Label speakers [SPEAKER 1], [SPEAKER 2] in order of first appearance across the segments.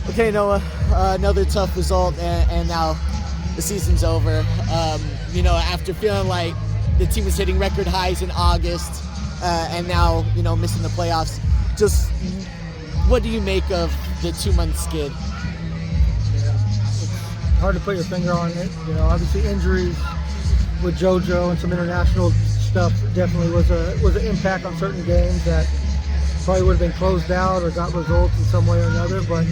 [SPEAKER 1] Okay, Noah, another tough result, and now the season's over. After feeling like the team was hitting record highs in August, and now, missing the playoffs, just what do you make of the 2-month skid?
[SPEAKER 2] It's hard to put your finger on it. Obviously injuries with JoJo and some international stuff definitely was an impact on certain games that probably would have been closed out or got results in some way or another, but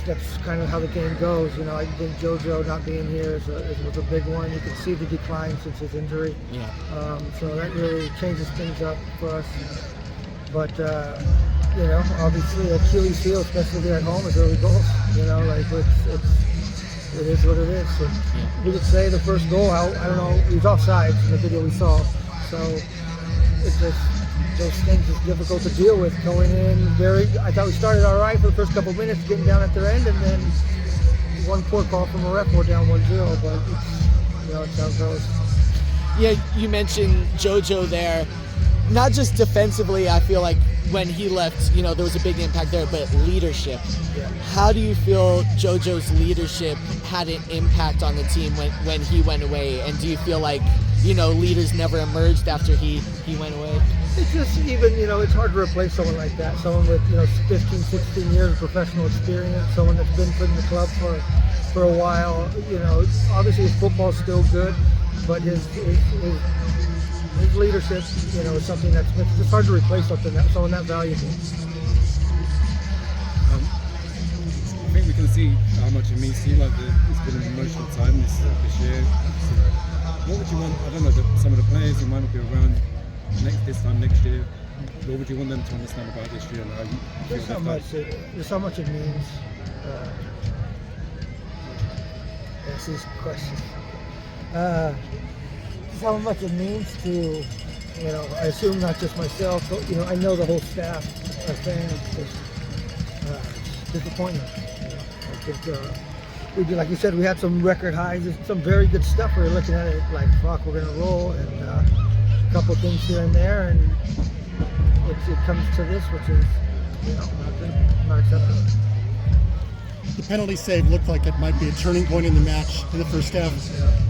[SPEAKER 2] that's kind of how the game goes. I think JoJo not being here was a big one. You can see the decline since his injury.
[SPEAKER 1] Yeah.
[SPEAKER 2] So that really changes things up for us. But obviously Achilles heel, especially here at home, is early goals. It is what it is. So
[SPEAKER 1] Yeah.
[SPEAKER 2] we could say the first goal, I don't know, he was offsides in the video we saw. So it's just those things is difficult to deal with going in. I thought we started all right for the first couple of minutes, getting down at their end, and then one poor call from a ref, we're down 1-0. But it's how it goes.
[SPEAKER 1] Yeah, you mentioned JoJo there. Not just defensively, I feel like when he left, there was a big impact there, but leadership.
[SPEAKER 2] Yeah.
[SPEAKER 1] How do you feel JoJo's leadership had an impact on the team when he went away? And do you feel like, leaders never emerged after he went away?
[SPEAKER 2] It's just even, it's hard to replace someone like that. Someone with, 15, 16 years of professional experience, someone that's been in the club for a while. Obviously his football's still good, but his leadership, is something that's just hard to replace someone that valuable.
[SPEAKER 3] I think we can see how much it means to you. It's been an emotional time this year. So what would you want? I don't know, some of the players who might not be around this time next year. What would you want them to understand about this year and how you
[SPEAKER 2] There's how much it means. That's his question. How much it means to, I assume not just myself, but I know the whole staff, our fans, just disappointment. I think we did, like you said, we had some record highs, some very good stuff. We were looking at it like, fuck, we're gonna roll, and a couple things here and there, and it comes to this, which is, not acceptable.
[SPEAKER 4] The penalty save looked like it might be a turning point in the match in the first half.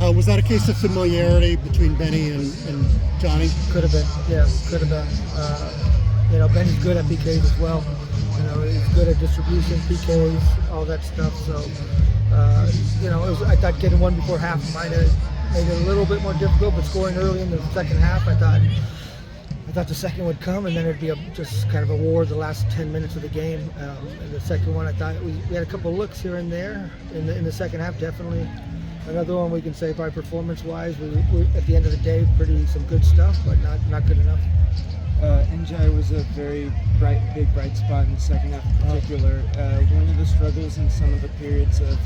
[SPEAKER 4] Was that a case of familiarity between Benny and Johnny?
[SPEAKER 2] Could have been, yeah, could have been. Benny's good at PKs as well. He's good at distribution, PKs, all that stuff. So, I thought getting one before half might have made it a little bit more difficult, but scoring early in the second half, I thought the second would come, and then it'd be just kind of a war the last 10 minutes of the game. And the second one, I thought we had a couple of looks here and there in the second half, definitely. Another one we can say probably performance-wise, we at the end of the day, some good stuff, but not good enough.
[SPEAKER 5] NJ was a very big bright spot in the second half in particular. One of the struggles in some of the periods of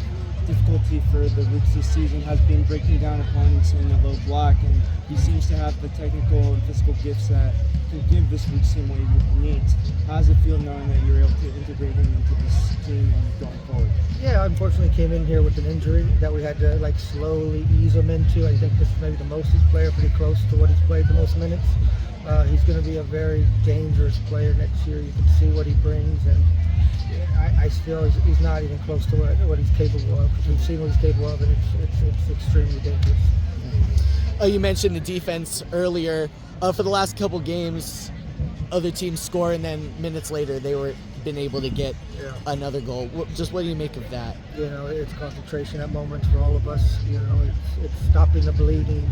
[SPEAKER 5] difficulty for the Roots this season has been breaking down opponents in the low block, and he seems to have the technical and physical gifts that can give this Roots team what he needs. How does it feel knowing that you're able to integrate him into this team and going forward?
[SPEAKER 2] Yeah, unfortunately came in here with an injury that we had to slowly ease him into. I think this is maybe the most he's played, pretty close to what he's played the most minutes. He's going to be a very dangerous player next year. You can see what he brings, and I feel he's not even close to what he's capable of. We've seen what he's capable of, and it's extremely dangerous.
[SPEAKER 1] You mentioned the defense earlier. For the last couple games, other teams score, and then minutes later they were been able to get another goal. Just what do you make of that?
[SPEAKER 2] It's concentration at moments for all of us. It's stopping the bleeding.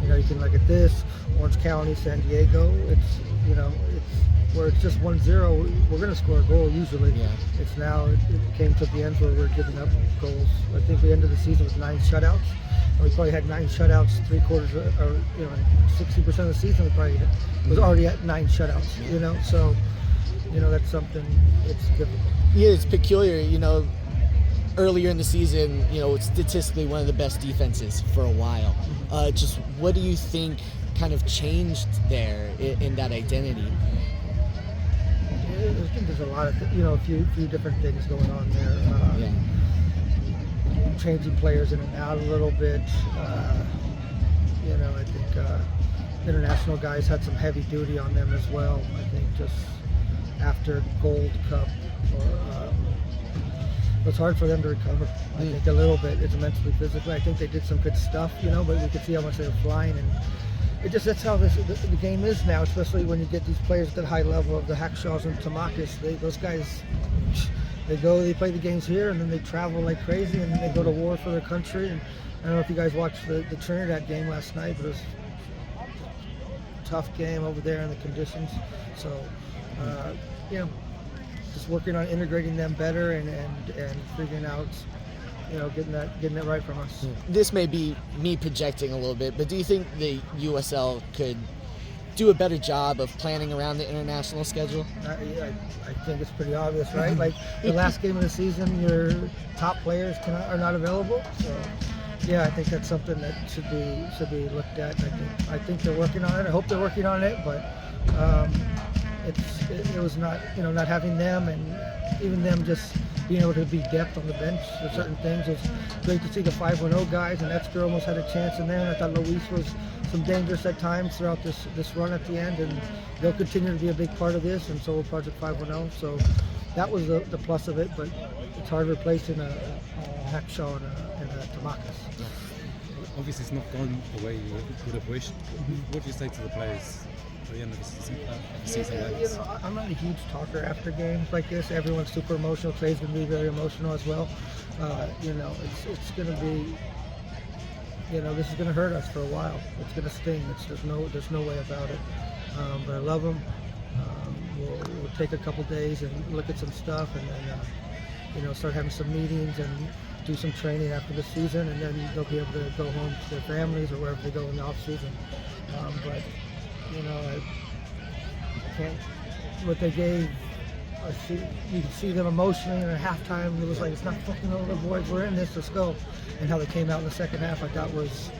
[SPEAKER 2] You can look at this, Orange County, San Diego. It's where it's just 1-0. We're going to score a goal usually.
[SPEAKER 1] Yeah.
[SPEAKER 2] It's now it came to the end where we're giving up goals. I think we ended the season with 9 shutouts. We probably had 9 shutouts, 60% of the season. We probably was already at 9 shutouts.
[SPEAKER 1] Yeah.
[SPEAKER 2] So that's something. It's difficult.
[SPEAKER 1] Yeah, it's peculiar. Earlier in the season, it's statistically one of the best defenses for a while. Just what do you think kind of changed there in that identity?
[SPEAKER 2] I think there's a lot of, a few different things going on there. Changing players in and out a little bit. I think international guys had some heavy duty on them as well. I think just after Gold Cup. It was hard for them to recover. I think a little bit. It's mentally, physically. I think they did some good stuff, but we could see how much they were flying, and that's how the game is now. Especially when you get these players at the high level of the Hackshaws and Tamakis. Those guys, they play the games here, and then they travel like crazy, and then they go to war for their country. And I don't know if you guys watched the Trinidad game last night, but it was a tough game over there in the conditions. So, just working on integrating them better and figuring out, getting that right from us.
[SPEAKER 1] This may be me projecting a little bit, but do you think the USL could do a better job of planning around the international schedule?
[SPEAKER 2] I think it's pretty obvious, right? Like the last game of the season, your top players are not available. So, yeah, I think that's something that should be looked at. I think they're working on it. I hope they're working on it, but it was not, not having them and even them just being able to be depth on the bench for certain things. It was great to see the 5-1-0 guys, and Etzker almost had a chance in there, and I thought Luis was some dangerous at times throughout this run at the end, and they'll continue to be a big part of this, and so will Project 5-1-0. So that was the plus of it, but it's hard replacing a Hackshaw and a Tamakis.
[SPEAKER 3] Obviously, it's not gone the way you would have wished. What do you say to the players at the end of the season?
[SPEAKER 2] I'm not a huge talker after games like this. Everyone's super emotional. Today's going to be very emotional as well. It's going to be, this is going to hurt us for a while. It's going to sting. There's no way about it. But I love them. We'll take a couple days and look at some stuff, and then start having some meetings and do some training after the season, and then they'll be able to go home to their families or wherever they go in the off season. But I can't. What they gave, you could see them emotionally, and at halftime it was like, it's not fucking over, boys. We're in this. Let's go. And how they came out in the second half, I thought just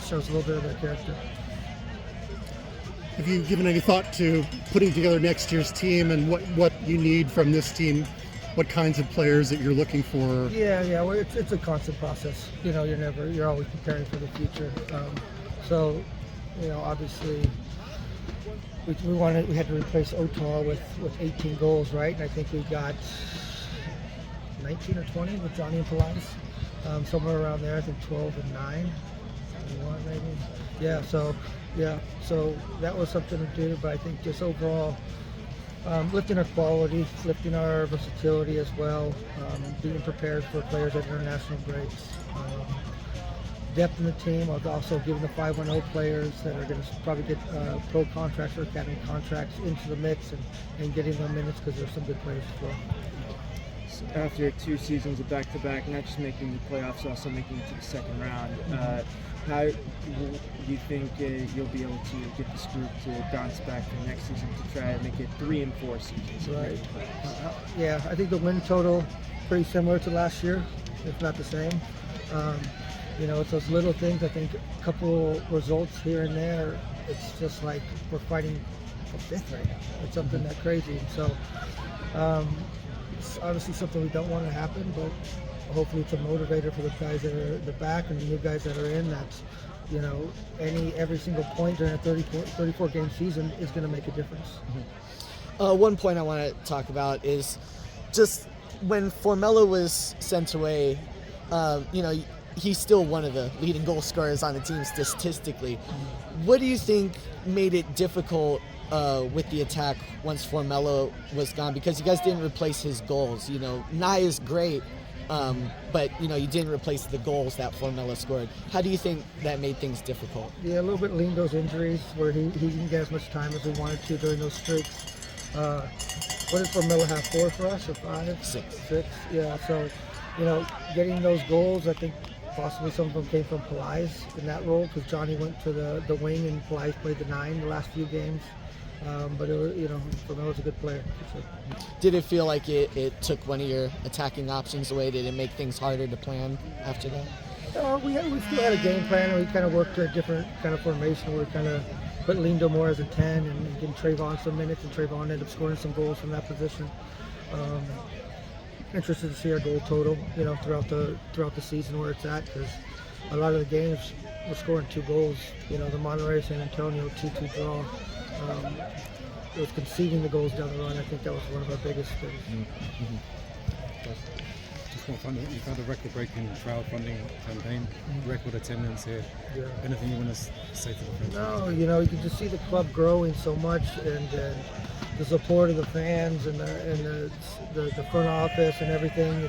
[SPEAKER 2] shows a little bit of their character.
[SPEAKER 4] Have you given any thought to putting together next year's team and what you need from this team? What kinds of players that you're looking for?
[SPEAKER 2] Yeah. Well, it's a constant process. You're always preparing for the future. Obviously, we had to replace Otar with 18 goals, right? And I think we got 19 or 20 with Johnny and Pilates, somewhere around there. I think 12 and 9, 21 maybe. Yeah. So that was something to do. But I think just overall, lifting our quality, lifting our versatility as well, being prepared for players at international breaks. Depth in the team. I'll also give the 5-1-0 players that are going to probably get pro contracts or academy contracts into the mix and getting them minutes, because there's some good players as well.
[SPEAKER 5] So after 2 seasons of back-to-back, not just making the playoffs, also making it to the second round, how do you think you'll be able to get this group to bounce back for next season to try and make it 3 and 4 seasons?
[SPEAKER 2] Right. Yeah, I think the win total pretty similar to last year, if not the same. It's those little things. I think a couple results here and there. It's just like we're fighting for 5th right now. It's something that crazy. So it's obviously something we don't want to happen, but hopefully it's a motivator for the guys that are at the back and the new guys that are in. That's every single point during a 34 game season is going to make a difference.
[SPEAKER 1] One point I want to talk about is just when Formello was sent away, he's still one of the leading goal scorers on the team statistically. What do you think made it difficult with the attack once Formello was gone? Because you guys didn't replace his goals. Nye is great, but you didn't replace the goals that Formello scored. How do you think that made things difficult?
[SPEAKER 2] Yeah, a little bit lean those injuries where he didn't get as much time as we wanted to during those streaks. What did Formello have, 4 for us or 5? 6. Yeah, so getting those goals, I think possibly some of them came from Pilates in that role, because Johnny went to the wing and Pilates played the 9 the last few games. But it was, Formello's a good player. So.
[SPEAKER 1] Did it feel like it took one of your attacking options away? Did it make things harder to plan after that?
[SPEAKER 2] We still had a game plan, and we kind of worked a different kind of formation where we kind of put Lindo more as a 10 and getting Trayvon some minutes, and Trayvon ended up scoring some goals from that position. Interested to see our goal total, throughout the season where it's at, because a lot of the games we're scoring 2 goals. The Monterrey San Antonio 2-2 draw. was conceding the goals down the run. I think that was one of our biggest things.
[SPEAKER 3] Just more fun. You've had a record-breaking crowdfunding campaign, record attendance here.
[SPEAKER 2] Yeah.
[SPEAKER 3] Anything you want to say to the fans?
[SPEAKER 2] No, you can just see the club growing so much, and the support of the fans and the front office and everything.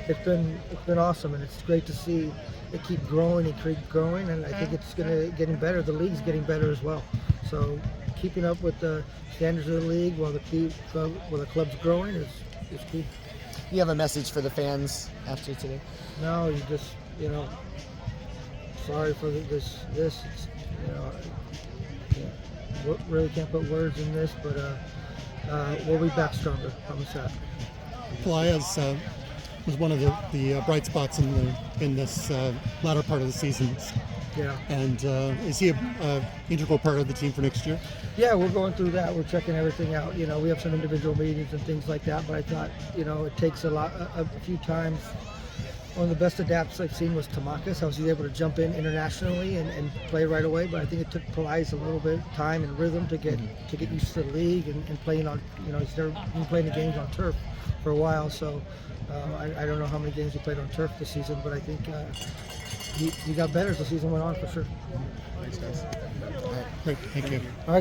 [SPEAKER 2] It's been awesome, and it's great to see it keep growing and I think it's getting better. The league's getting better as well. So keeping up with the standards of the league while the club's growing is key.
[SPEAKER 1] You have a message for the fans after today?
[SPEAKER 2] No, you just sorry for this. It's, really can't put words in this, but we'll be back stronger. Promise that.
[SPEAKER 4] Pelaez was one of the bright spots in this latter part of the season.
[SPEAKER 2] Yeah.
[SPEAKER 4] And is he a integral part of the team for next year?
[SPEAKER 2] Yeah, we're going through that. We're checking everything out. We have some individual meetings and things like that, but I thought, it takes a few times. One of the best adapts I've seen was Tamakis. How he was able to jump in internationally and play right away, but I think it took Pelaez a little bit of time and rhythm to get used to the league and playing on, he's never been playing the games on turf for a while, so I don't know how many games he played on turf this season, but I think he got better as the season went on for sure.
[SPEAKER 3] Thanks, guys.
[SPEAKER 4] Great, thank you.
[SPEAKER 2] All right.